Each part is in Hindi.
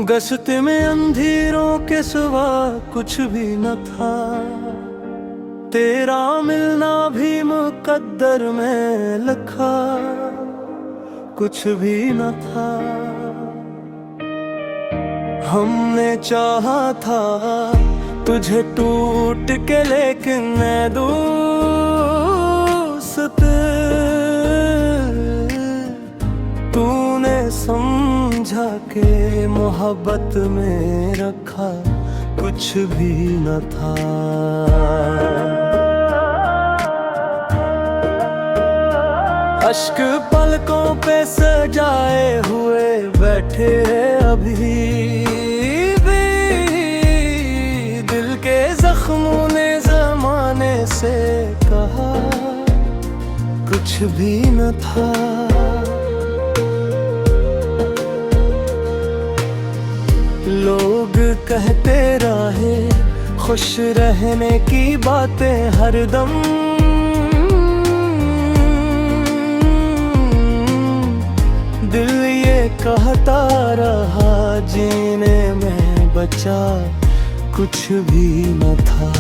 गश्ते में अंधेरों के सिवा कुछ भी न था, तेरा मिलना भी मुकद्दर में लिखा कुछ भी न था। हमने चाहा था तुझे टूट के, लेकिन मैं दोस्त तूने समझा के मोहब्बत में रखा कुछ भी न था। अश्क पलकों पे सजाए हुए बैठे अभी भी, दिल के जख्मों ने ज़माने से कहा कुछ भी न था। लोग कहते रहे खुश रहने की बातें हरदम, दिल ये कहता रहा जीने में बचा कुछ भी न था।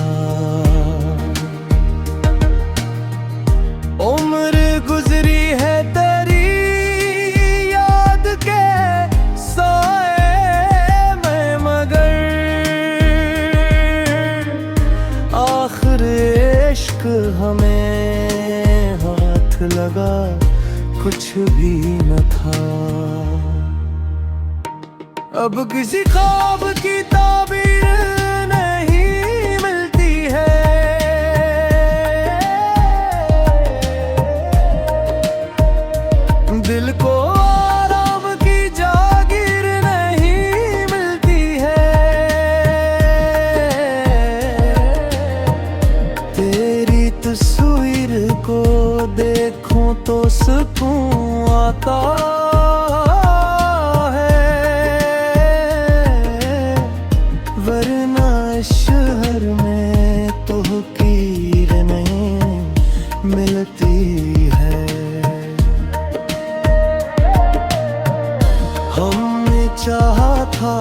उम्र गुजरी है तेरी याद के साए में, मगर आखिर इश्क हमें हाथ लगा कुछ भी न था। अब किसी ख्वाब की ताबीर नहीं मिलती है, दिल को आराम की जागीर नहीं मिलती है। तेरी तस्वीर को देखूं तो सुकून आता है, वरना शहर में तो कीर नहीं मिलती है। हमने चाहा था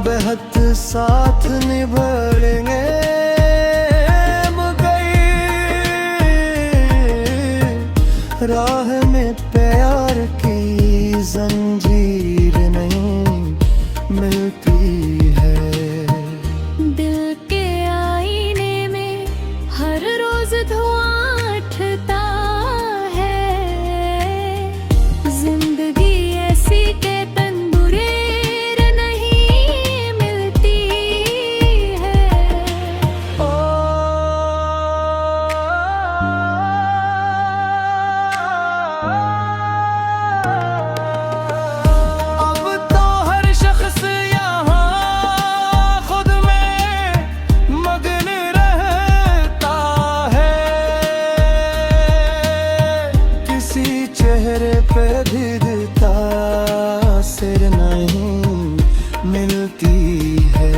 बेहद साथ निभाएंगे, राह में प्यार की जंजीर नहीं मिलती है। दिल के आईने में हर रोज धुआं उठता है, जिंदगी ऐसी के तंदुरेर नहीं मिलती है। चेहरे पे दिखता सिर नहीं मिलती है।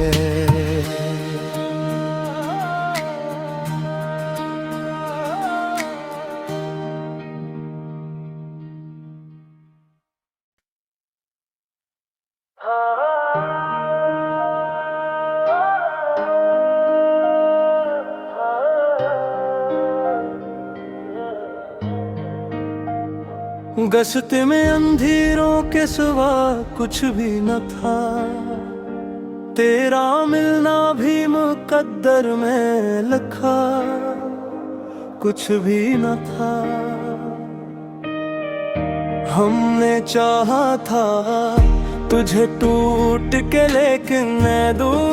गश्ते में अंधेरों के सिवा कुछ भी न था, तेरा मिलना भी मुकद्दर में लिखा कुछ भी न था। हमने चाहा था तुझे टूट के, लेकिन मैं दोस्त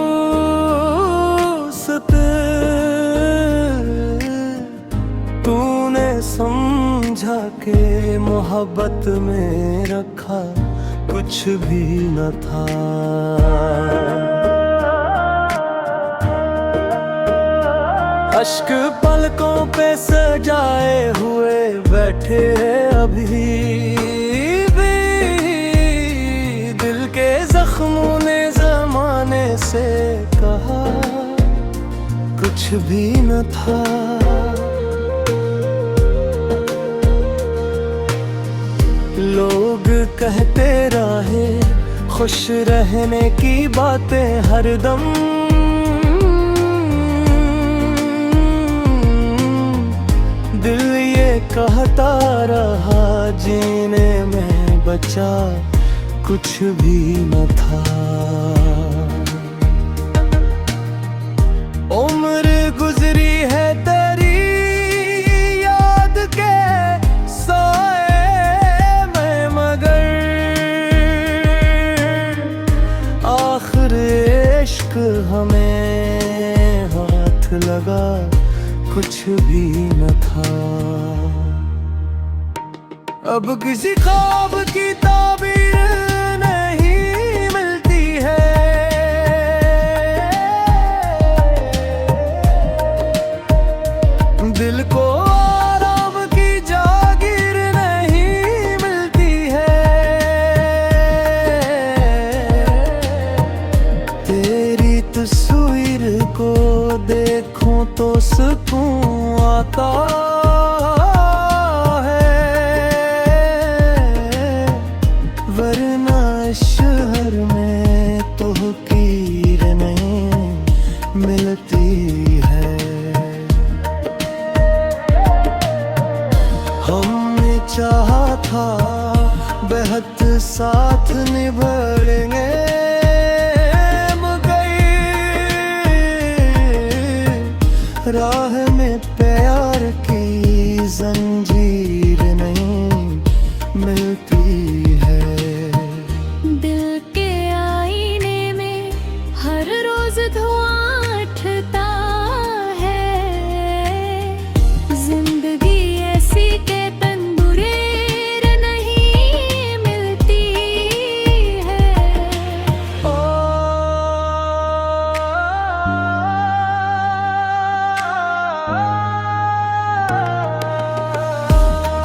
तूने समझा के मोहब्बत में रखा कुछ भी न था। अश्क पलकों पे सजाए हुए बैठे अभी भी, दिल के जख्मों ने ज़माने से कहा कुछ भी न था। लोग कहते रहे खुश रहने की बातें हरदम, दिल ये कहता रहा जीने में बचा कुछ भी न था। उम्र गुजरी है तेरी याद के साए में, मगर आखिर इश्क हमें हाथ लगा कुछ भी न था। अब किसी ख्वाब की ताबीर नहीं मिलती है, दिल को आराम की जागीर नहीं मिलती है। तेरी तस्वीर को देखूं तो सुकून आता है, वरना शहर में तो कीर नहीं मिलती है। हमने चाहा था बेहद साथ निभाएंगे, राह में प्यार की जंजीर नहीं मिलती है। दिल के आईने में हर रोज धुआं उठता है, जिंदगी ऐसी के तंदुरेर नहीं मिलती है।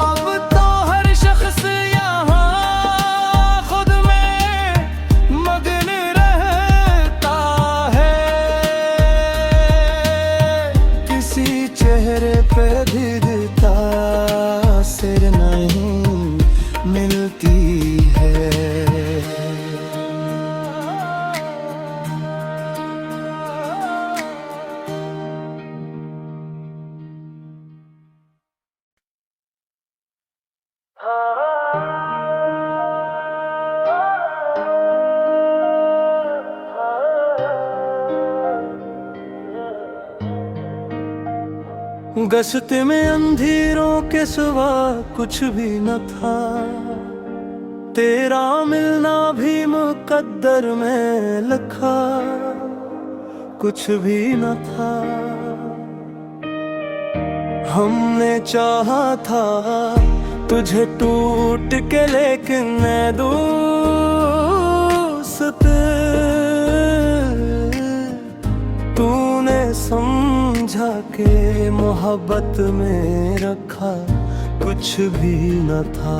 अब तो हर शख्स यहाँ खुद में मगन रहता है, किसी चेहरे पे दिखता सिर नहीं मिलती है। गश्ते में अंधेरों के सिवा कुछ भी न था, तेरा मिलना भी मुकद्दर में लिखा कुछ भी न था। हमने चाहा था तुझे टूट के, लेकिन मैं दोस्त तूने समझा के मोहब्बत में रखा कुछ भी न था।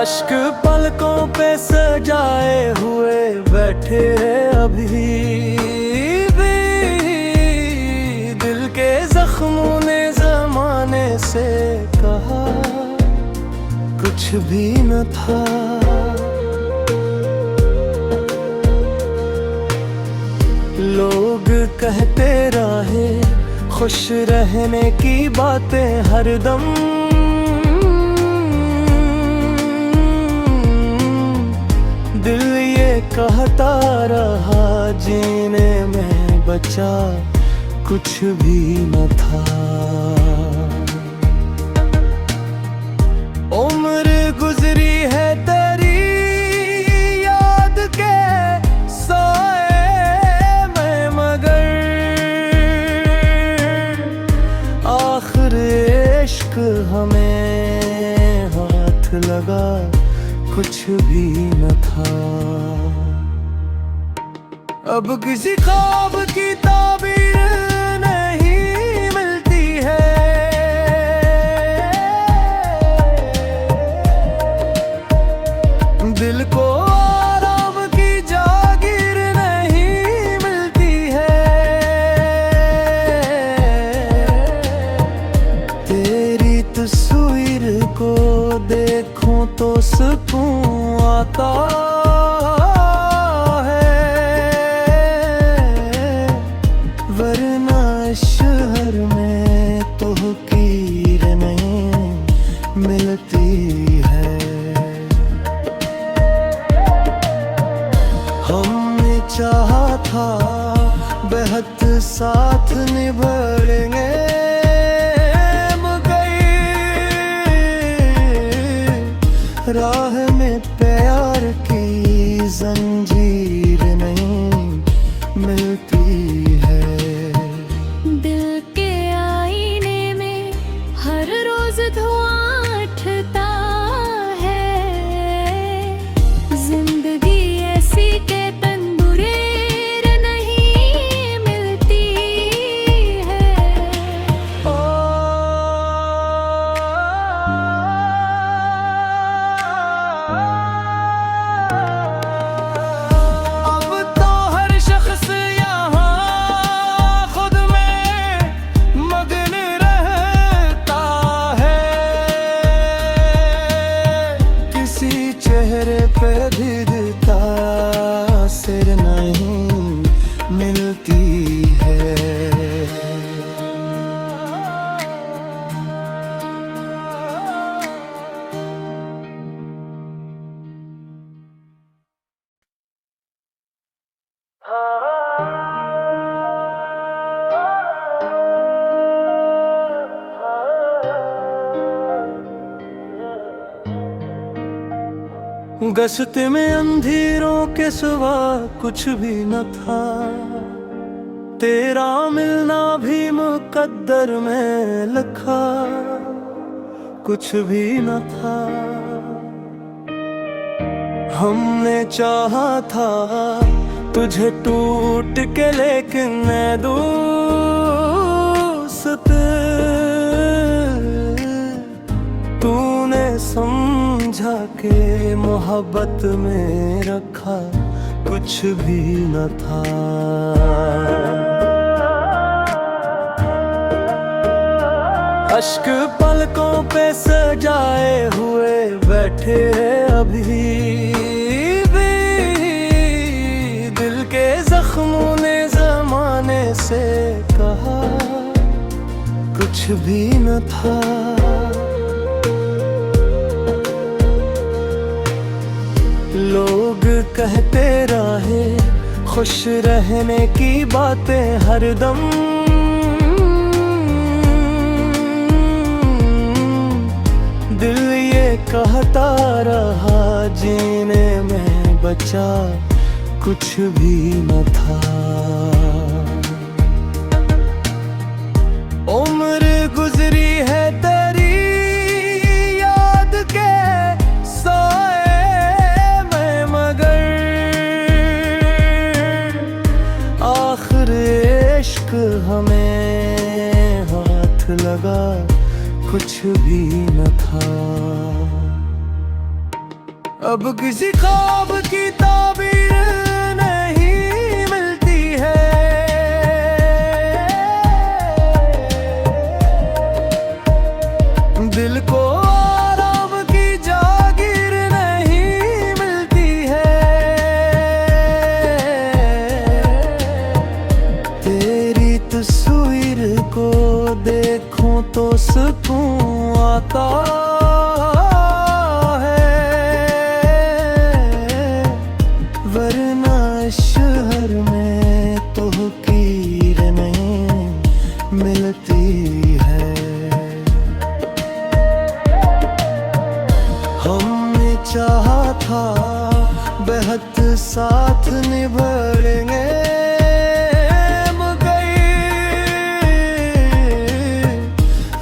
अश्क पलकों पे सजाए हुए बैठे हैं अभी भी, दिल के जख्मों ने जमाने से कहा कुछ भी न था। लोग कहते रहे खुश रहने की बातें हरदम, दिल ये कहता रहा जीने में बचा कुछ भी न था। उम्र गुजरी है तेरी याद के साए में, मगर आखिर इश्क हमें हाथ लगा कुछ भी न था। अब किसी ख्वाब की ताबीर नहीं मिलती है, दिल को आराम की जा सुकून आता है, वरना शहर में तो कीर नहीं मिलती है। हमने चाहा था बेहद साथ निभाएंगे, राह में प्यार की जंजीर नहीं मिलती है। दिल के आईने में हर रोज धुआं उठता है, जिंदगी ऐसी के तंदुरेर नहीं मिलती है। अब तो हर शख्स यहाँ खुद में मगन रहता है, किसी चेहरे पे दिखता सिर नहीं मिलती है। गश्ते में अंधेरों के सिवा कुछ भी न था, तेरा मिलना भी मुकद्दर में लिखा कुछ भी न था। हमने चाहा था तुझे टूट के, लेकिन मैं दोस्त तूने समझा के मोहब्बत में रखा कुछ भी न था। अश्क पलकों पे सजाए हुए बैठे अभी भी, दिल के जख्मों ने जमाने से कहा कुछ भी न था। लोग कहते रहे खुश रहने की बातें हरदम, दिल ये कहता रहा जीने में बचा कुछ भी न था। उम्र गुजरी है तेरी याद के साए में, मगर आखिर इश्क हमें हाथ लगा कुछ भी न था। अब किसी ख्वाब की ताबीर नहीं मिलती है, दिल को आराम की जागीर नहीं मिलती है। तेरी तस्वीर को देखूं तो सुकून आता है, वरना शहर में तो कीर नहीं मिलती है। हमने चाहा था बेहद साथ निभाएंगे,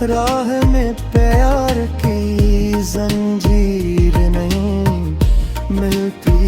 राह में प्यार की जंजीर नहीं मिलती।